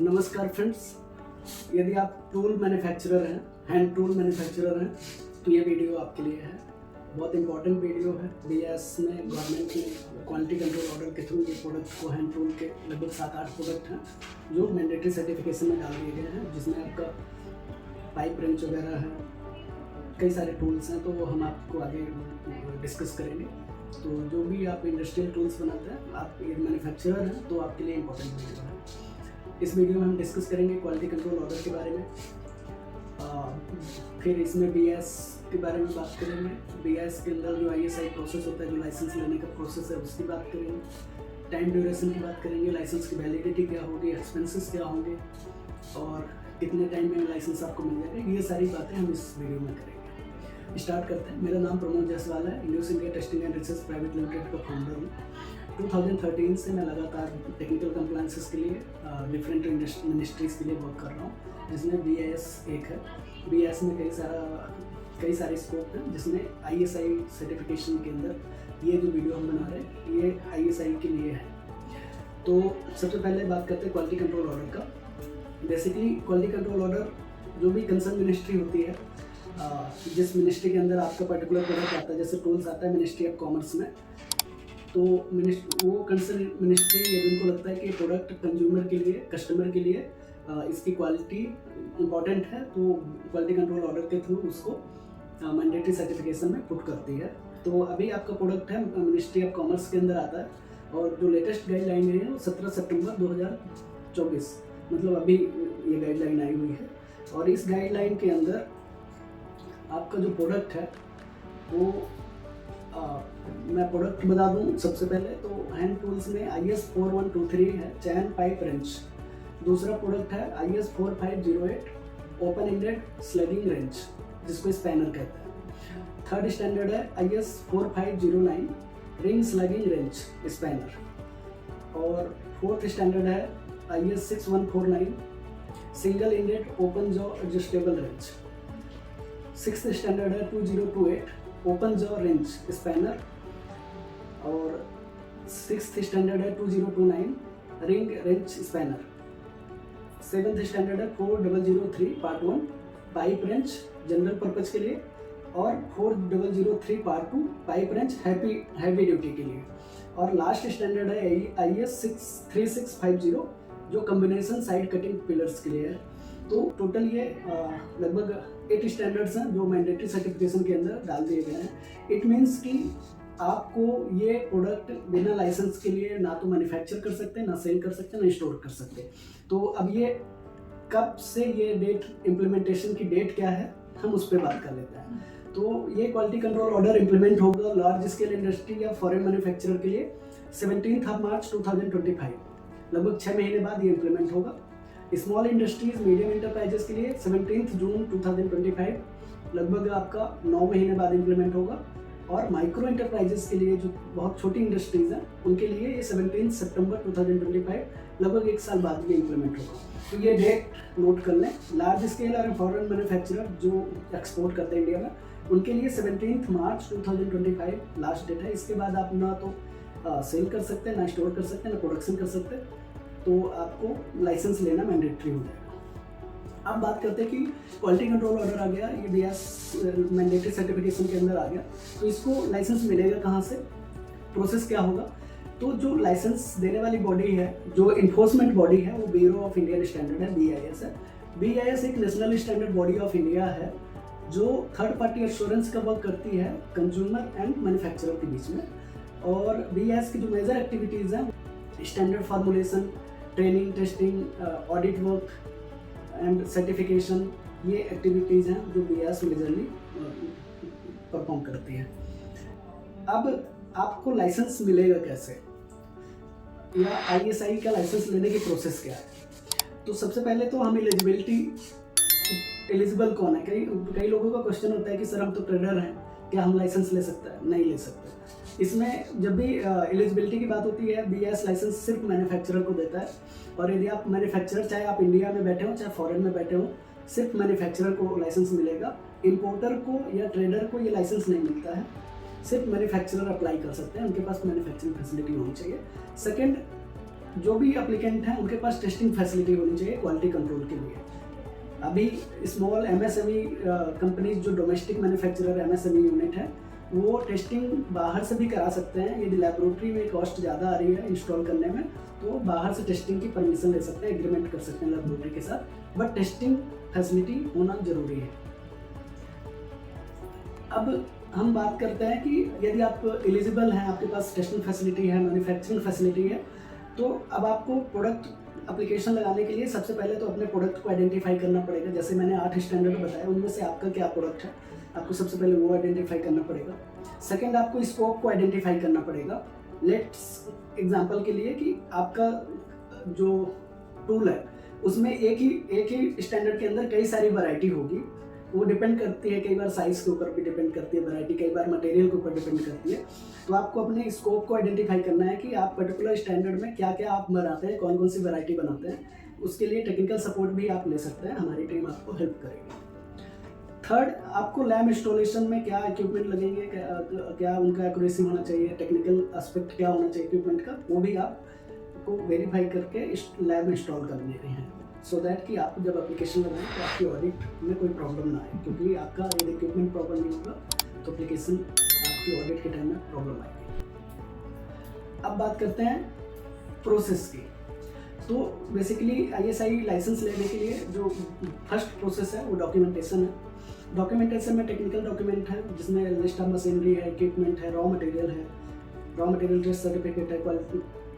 नमस्कार फ्रेंड्स, यदि आप टूल मैन्युफैक्चरर हैं, हैंड टूल मैन्युफैक्चरर हैं, तो ये वीडियो आपके लिए है। बहुत इंपॉर्टेंट वीडियो है। बीएस में गवर्नमेंट ने क्वालिटी कंट्रोल ऑर्डर के थ्रू ये प्रोडक्ट को, हैंड टूल के लगभग 7-8 प्रोडक्ट हैं जो मैंडेटरी सर्टिफिकेशन में डाल दिए गए हैं, जिसमें आपका पाइप रेंच वगैरह है, कई सारे टूल्स हैं। तो वो हम आपको आगे डिस्कस करेंगे। तो जो भी आप इंडस्ट्रियल टूल्स बनाते हैं, आप ये मैन्युफैक्चरर हैं, तो आपके लिए इंपॉर्टेंट वीडियो है। इस वीडियो में हम डिस्कस करेंगे क्वालिटी कंट्रोल ऑर्डर के बारे में, फिर इसमें बीएस के बारे में बात करेंगे। बीएस के अंदर जो आईएसआई प्रोसेस होता है, जो लाइसेंस लेने का प्रोसेस है, उसकी बात करेंगे। टाइम ड्यूरेशन की बात करेंगे, लाइसेंस की वैलिडिटी क्या होगी, एक्सपेंसेस क्या होंगे और कितने टाइम में लाइसेंस आपको मिल जाएगा। ये सारी बातें हम इस वीडियो में करेंगे। स्टार्ट करते हैं। मेरा नाम प्रमोद जायसवाल है, Indus India testing and research private limited का फाउंडर हूँ। 2013 से मैं लगातार टेक्निकल कंप्लायंसेस के लिए डिफरेंट मिनिस्ट्रीज़ के लिए वर्क कर रहा हूँ, जिसमें बीएस एक है। बीएस में कई सारे स्कोप हैं, जिसमें आईएसआई सर्टिफिकेशन के अंदर ये जो वीडियो हम बना रहे हैं, ये आईएसआई के लिए है। तो सबसे पहले बात करते हैं क्वालिटी कंट्रोल ऑर्डर का। बेसिकली क्वालिटी कंट्रोल ऑर्डर जो भी कंसर्न मिनिस्ट्री होती है, जिस मिनिस्ट्री के अंदर आपका पर्टिकुलर प्रोडक्ट आता है, जैसे टूल्स आता है मिनिस्ट्री ऑफ कॉमर्स में, तो वो कंसर्न मिनिस्ट्री यदि उनको लगता है कि प्रोडक्ट कंज्यूमर के लिए, कस्टमर के लिए इसकी क्वालिटी इम्पॉर्टेंट है, तो क्वालिटी कंट्रोल ऑर्डर के थ्रू उसको मैंडेटरी सर्टिफिकेशन में पुट करती है। तो अभी आपका प्रोडक्ट है मिनिस्ट्री ऑफ कॉमर्स के अंदर आता है, और जो लेटेस्ट गाइडलाइन है वो 17 सितंबर 2024, मतलब अभी ये गाइडलाइन आई हुई है। और इस गाइडलाइन के अंदर आपका जो प्रोडक्ट है वो मैं प्रोडक्ट बता दूं सबसे पहले तो हैंड टूल्स में IS 4123 है, चैन पाइप रेंच। दूसरा प्रोडक्ट है IS 4508 open ended slogging wrench, जिसको स्पैनर कहते हैं। थर्ड स्टैंडर्ड है IS 4509 ring slogging wrench spanner. और फोर्थ स्टैंडर्ड है IS 6149 single ended open jaw adjustable wrench. Sixth standard है 2028 ओपन जॉ रेंच स्पैनर। और सिक्स्थ स्टैंडर्ड है 2029 ring wrench spanner. Seventh standard है 4003 part 1 pipe wrench general purpose के लिए, और 4003 part 2 pipe wrench heavy duty के लिए। और लास्ट स्टैंडर्ड है IS 3650 जो कम्बिनेशन साइड कटिंग पिलर्स के लिए है। तो टोटल ये लगभग 8 स्टैंडर्ड्स हैं जो मैंडेटरी सर्टिफिकेशन के अंदर डाल दिए गए हैं। इट मीन्स कि आपको ये प्रोडक्ट बिना लाइसेंस के लिए ना तो मैन्युफैक्चर कर सकते हैं, ना सेल कर सकते हैं, ना स्टोर कर सकते हैं। तो अब ये कब से ये डेट, इम्प्लीमेंटेशन की डेट क्या है, हम उस पर बात कर लेते हैं। तो ये क्वालिटी कंट्रोल ऑर्डर इम्प्लीमेंट होगा लार्ज स्केल इंडस्ट्री या फॉरेन मैन्युफैक्चरर के लिए 17 मार्च 2025, लगभग 6 महीने बाद ये इम्प्लीमेंट होगा। स्मॉल इंडस्ट्रीज, मीडियम इंटरप्राइजेस के लिए 17 जून 2025, लगभग आपका 9 महीने बाद इम्प्लीमेंट होगा। और माइक्रो इंटरप्राइजेस के लिए, जो बहुत छोटी इंडस्ट्रीज हैं, उनके लिए ये 17 सितंबर 2025, लगभग 1 साल बाद ये इम्प्लीमेंट होगा। तो ये डेट नोट कर लें। लार्ज स्केल और फॉरेन मैन्युफैक्चरर जो एक्सपोर्ट करते हैं इंडिया में, उनके लिए 17 मार्च 2025 लास्ट डेट है। इसके बाद आप ना तो सेल कर सकते हैं, ना स्टोर कर सकते हैं, ना प्रोडक्शन कर सकते हैं, तो आपको लाइसेंस लेना मैंडेटरी हो जाएगा। अब बात करते हैं कि क्वालिटी कंट्रोल ऑर्डर आ गया, ये बीएस मैंडेटरी सर्टिफिकेशन के अंदर आ गया, तो इसको लाइसेंस मिलेगा कहाँ से, प्रोसेस क्या होगा। तो जो लाइसेंस देने वाली बॉडी है, जो इन्फोर्समेंट बॉडी है, वो ब्यूरो ऑफ इंडियन स्टैंडर्ड है, BIS है। BIS एक national standard body of India है जो थर्ड पार्टी एश्योरेंस का वर्क करती है कंज्यूमर एंड मैन्युफैक्चरर के बीच में। और BIS की जो मेजर एक्टिविटीज़ हैं, standard formulation, training, testing, audit work and certification, ये एक्टिविटीज़ हैं जो BIS मेजरली परफॉर्म करती है। अब आपको लाइसेंस मिलेगा कैसे, या ISI का लाइसेंस लेने की प्रोसेस क्या है। तो सबसे पहले तो हम एलिजिबल कौन है। कई लोगों का क्वेश्चन होता है कि सर हम तो ट्रेडर हैं, क्या हम लाइसेंस ले सकते हैं? नहीं ले सकते। इसमें जब भी एलिजिबिलिटी की बात होती है, BIS लाइसेंस सिर्फ मैन्युफैक्चरर को देता है। और यदि आप मैन्युफैक्चरर, चाहे आप इंडिया में बैठे हो चाहे फॉरेन में बैठे हो, सिर्फ मैन्युफैक्चरर को लाइसेंस मिलेगा। इंपोर्टर को या ट्रेडर को ये लाइसेंस नहीं मिलता है, सिर्फ मैन्युफैक्चरर अप्लाई कर सकते हैं, उनके पास मैन्युफैक्चरिंग फैसिलिटी होनी चाहिए। सेकेंड, जो भी एप्लीकेंट हैं उनके पास टेस्टिंग फैसिलिटी होनी चाहिए क्वालिटी कंट्रोल के लिए। अभी स्मॉल एमएसएमई कंपनीज जो डोमेस्टिक मैन्युफैक्चरर एमएसएमई यूनिट है वो टेस्टिंग बाहर से भी करा सकते हैं। यदि लैबोरेटरी में कॉस्ट ज़्यादा आ रही है इंस्टॉल करने में तो बाहर से टेस्टिंग की परमिशन ले सकते हैं, एग्रीमेंट कर सकते हैं लैबोरेटरी के साथ, बट टेस्टिंग फैसिलिटी होना ज़रूरी है। अब हम बात करते हैं कि यदि आप एलिजिबल हैं, आपके पास टेस्टिंग फैसिलिटी है, मैन्युफैक्चरिंग फैसिलिटी है, तो अब आपको प्रोडक्ट एप्लीकेशन लगाने के लिए सबसे पहले तो अपने प्रोडक्ट को आइडेंटिफाई करना पड़ेगा। जैसे मैंने 8 स्टैंडर्ड बताया, उनमें से आपका क्या प्रोडक्ट है, आपको सबसे पहले वो आइडेंटिफाई करना पड़ेगा। सेकंड, आपको स्कोप को आइडेंटिफाई करना पड़ेगा। लेट्स एग्जांपल के लिए कि आपका जो टूल है उसमें एक ही स्टैंडर्ड के अंदर कई सारी वैरायटी होगी। वो डिपेंड करती है, कई बार साइज़ के ऊपर भी डिपेंड करती है वैरायटी, कई बार मटेरियल के ऊपर डिपेंड करती है। तो आपको अपने स्कोप को आइडेंटिफाई करना है कि आप पर्टिकुलर स्टैंडर्ड में क्या क्या आप बनाते हैं, कौन कौन सी वैरायटी बनाते हैं। उसके लिए टेक्निकल सपोर्ट भी आप ले सकते हैं, हमारी टीम आपको हेल्प करेगी। थर्ड, आपको लैब इंस्टॉलेशन में क्या इक्विपमेंट लगेंगे, क्या उनका एक्यूरेसी होना चाहिए, टेक्निकल एस्पेक्ट क्या होना चाहिए इक्विपमेंट का, वो भी आपको वेरीफाई करके लैब इंस्टॉल करने हैं, सो दैट कि आप जब एप्लीकेशन लगाएं तो आपकी ऑडिट में कोई प्रॉब्लम ना आए। क्योंकि आपका यदि इक्विपमेंट प्रॉपर नहीं होगा तो एप्लीकेशन आपकी ऑडिट के टाइम में प्रॉब्लम आएगी। अब बात करते हैं प्रोसेस की। तो बेसिकली ISI लाइसेंस लेने के लिए जो फर्स्ट प्रोसेस है वो डॉक्यूमेंटेशन है। डॉक्यूमेंटेशन में टेक्निकल डॉक्यूमेंट है जिसमें लिस्ट ऑफ मशीनरी है, इक्विपमेंट है, रॉ मटेरियल टेस्ट सर्टिफिकेट है,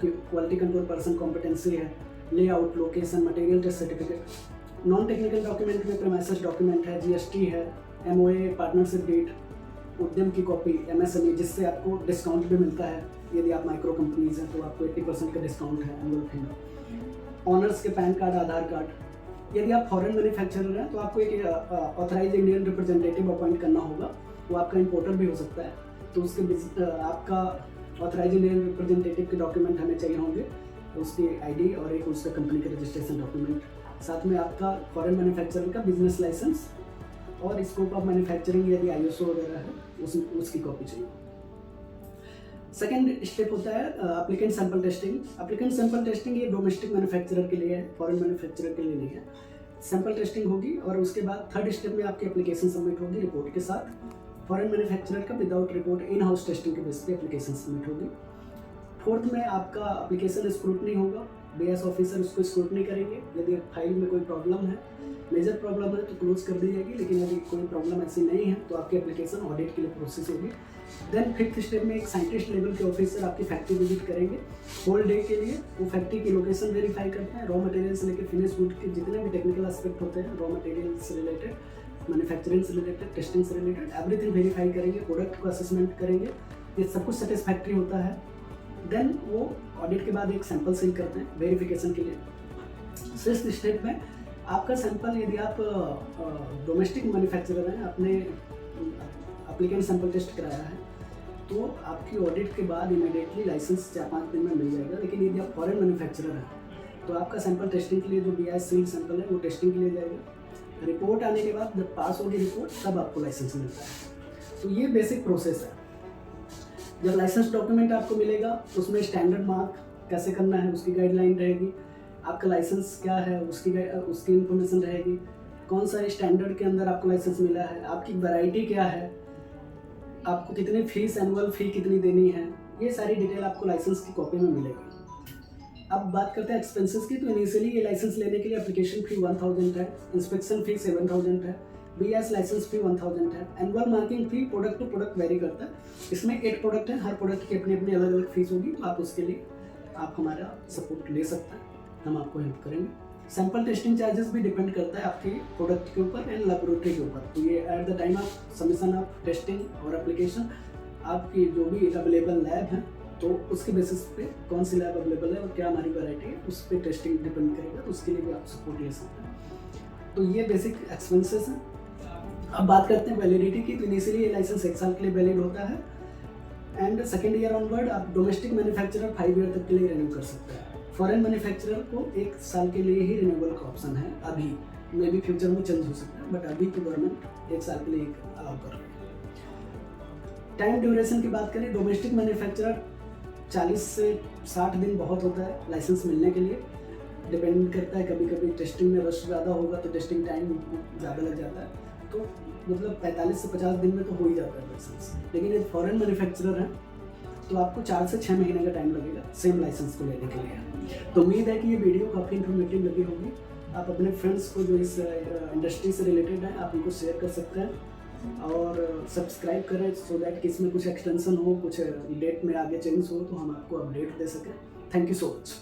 क्वालिटी कंट्रोल पर्सन कॉम्पिटेंसी है, layout, location, material test certificate. Non technical document में प्रीमाइसेस डॉक्यूमेंट है, GST है, MOA, पार्टनरशिप डीड, उद्यम की कॉपी, MSME जिससे आपको डिस्काउंट भी मिलता है। यदि आप माइक्रो कंपनीज हैं तो आपको 80% का डिस्काउंट है एनुअल फी में। ऑनर्स के पैन कार्ड, आधार कार्ड। यदि आप फॉरेन मैन्युफैक्चरर हैं तो आपको एक ऑथराइज इंडियन रिप्रेजेंटेटिव अपॉइंट करना होगा, वो आपका इंपोर्टर भी हो सकता है। तो उसके आपका ऑथराइज इंडियन रिप्रेजेंटेटिव के डॉक्यूमेंट हमें चाहिए होंगे, तो उसकी ID और एक उसका कंपनी का रजिस्ट्रेशन डॉक्यूमेंट, साथ में आपका फॉरेन मैन्युफैक्चरर का बिजनेस लाइसेंस और स्कोप ऑफ मैन्युफैक्चरिंग यदि ISO वगैरह है उसकी कॉपी चाहिए। सेकेंड स्टेप होता है applicant sample testing. Applicant sample testing ये डोमेस्टिक मैन्युफैक्चरर के लिए है, फॉरेन मैन्युफैक्चरर के लिए नहीं है। सैंपल टेस्टिंग होगी और उसके बाद थर्ड स्टेप में आपकी एप्लीकेशन सबमिट होगी रिपोर्ट के साथ। फॉरेन मैन्युफैक्चरर का without report in house testing के बेस पे एप्लीकेशन सबमिट होगी। फोर्थ में आपका एप्लीकेशन स्क्रूटनी होगा, BS ऑफिसर उसको स्क्रूटनी करेंगे। यदि फाइल में कोई प्रॉब्लम है, मेजर प्रॉब्लम है तो क्लोज कर दी जाएगी, लेकिन यदि कोई प्रॉब्लम ऐसी नहीं है तो आपकी एप्लीकेशन ऑडिट के लिए प्रोसेस होगी। देन फिफ्थ स्टेप में एक साइंटिस्ट लेवल के ऑफिसर आपकी फैक्ट्री विजिट करेंगे होल डे के लिए। वो फैक्ट्री की लोकेशन वेरीफाई करते हैं, रॉ मटेरियल से लेकर फिनिश गुड के जितने भी टेक्निकल एस्पेक्ट होते हैं, रॉ मटेरियल से रिलेटेड, मैन्युफैक्चरिंग से रिलेटेड, टेस्टिंग से रिलेटेड, एवरीथिंग वेरीफाई करेंगे, प्रोडक्ट को असेसमेंट करेंगे। ये सब कुछ सेटिस्फैक्ट्री होता है। देन वो ऑडिट के बाद एक सैंपल सील करते हैं वेरिफिकेशन के लिए। सिक्स्थ स्टेप में आपका सैंपल, यदि आप डोमेस्टिक मैन्युफैक्चरर हैं, आपने एप्लीकेंट सैंपल टेस्ट कराया है तो आपकी ऑडिट के बाद इमीडिएटली लाइसेंस 4-5 दिन में मिल जाएगा। लेकिन यदि आप फॉरेन मैन्युफैक्चरर हैं तो आपका सैंपल टेस्टिंग के लिए जो BIS सील्ड सैंपल है वो टेस्टिंग के लिए जाएगा। रिपोर्ट आने के बाद जब पास होगी रिपोर्ट तब आपको लाइसेंस मिलता है। तो ये बेसिक प्रोसेस है। जब लाइसेंस डॉक्यूमेंट आपको मिलेगा उसमें स्टैंडर्ड मार्क कैसे करना है उसकी गाइडलाइन रहेगी, आपका लाइसेंस क्या है उसकी इंफॉर्मेशन रहेगी, कौन सा स्टैंडर्ड के अंदर आपको लाइसेंस मिला है, आपकी वैरायटी क्या है, आपको कितनी फीस, एनुअल फी कितनी देनी है, ये सारी डिटेल आपको लाइसेंस की कॉपी में मिलेगी। अब बात करते हैं एक्सपेंसेस की। तो इनिशियली ये लाइसेंस लेने के लिए एप्लीकेशन फी 1000 है, इंस्पेक्शन फी 7000 है, BIS लाइसेंस फी 1000 है, annual marking fee product to product vary करता है। इसमें 8 प्रोडक्ट है, हर प्रोडक्ट की अपनी अपनी अलग अलग फीस होगी, तो आप उसके लिए आप हमारा सपोर्ट ले सकते हैं, हम आपको हेल्प करेंगे। सैंपल टेस्टिंग चार्जेस भी डिपेंड करता है आपकी प्रोडक्ट के ऊपर एंड लेबोरेटरी के ऊपर। तो ये at the time of submission of testing और एप्लीकेशन आपकी जो भी अवेलेबल लैब है तो उसके बेसिस पे कौन सी लैब अवेलेबल है और क्या हमारी वैरायटी है उस पर टेस्टिंग डिपेंड करेगा, तो उसके लिए भी आप सपोर्ट ले सकते हैं। तो ये बेसिक एक्सपेंसेस हैं। अब बात करते हैं वैलिडिटी की। तो इनिशियली ये लाइसेंस 1 साल के लिए वैलिड होता है एंड सेकेंड ईयर ऑनवर्ड आप डोमेस्टिक मैन्युफैक्चरर 5 ईयर तक के लिए रिन्यू कर सकते हैं। फॉरेन मैन्युफैक्चरर को 1 साल के लिए ही रिन्यूअल का ऑप्शन है अभी, मे भी फ्यूचर में चेंज हो सकता है, बट अभी तो गवर्नमेंट 1 साल के लिए अलाउ कर रही है। टाइम ड्यूरेशन की बात करें, डोमेस्टिक मैन्युफैक्चरर 40 से 60 दिन बहुत होता है लाइसेंस मिलने के लिए, डिपेंड करता है। कभी कभी टेस्टिंग में रश ज़्यादा होगा तो टेस्टिंग टाइम ज़्यादा लग जाता है, तो मतलब 45 से 50 दिन में तो हो ही जाता है लाइसेंस। लेकिन एक फॉरेन मैन्युफैक्चरर है तो आपको 4 से 6 महीने का टाइम लगेगा सेम लाइसेंस को लेने के लिए। तो उम्मीद है कि ये वीडियो काफ़ी इन्फॉर्मेटिव लगी होगी। आप अपने फ्रेंड्स को जो इस इंडस्ट्री से रिलेटेड है आप उनको शेयर कर सकते हैं और सब्सक्राइब करें सो दैट कि इसमें कुछ एक्सटेंशन हो, कुछ डेट में आगे चेंज हो तो हम आपको अपडेट दे सकें। Thank you so much.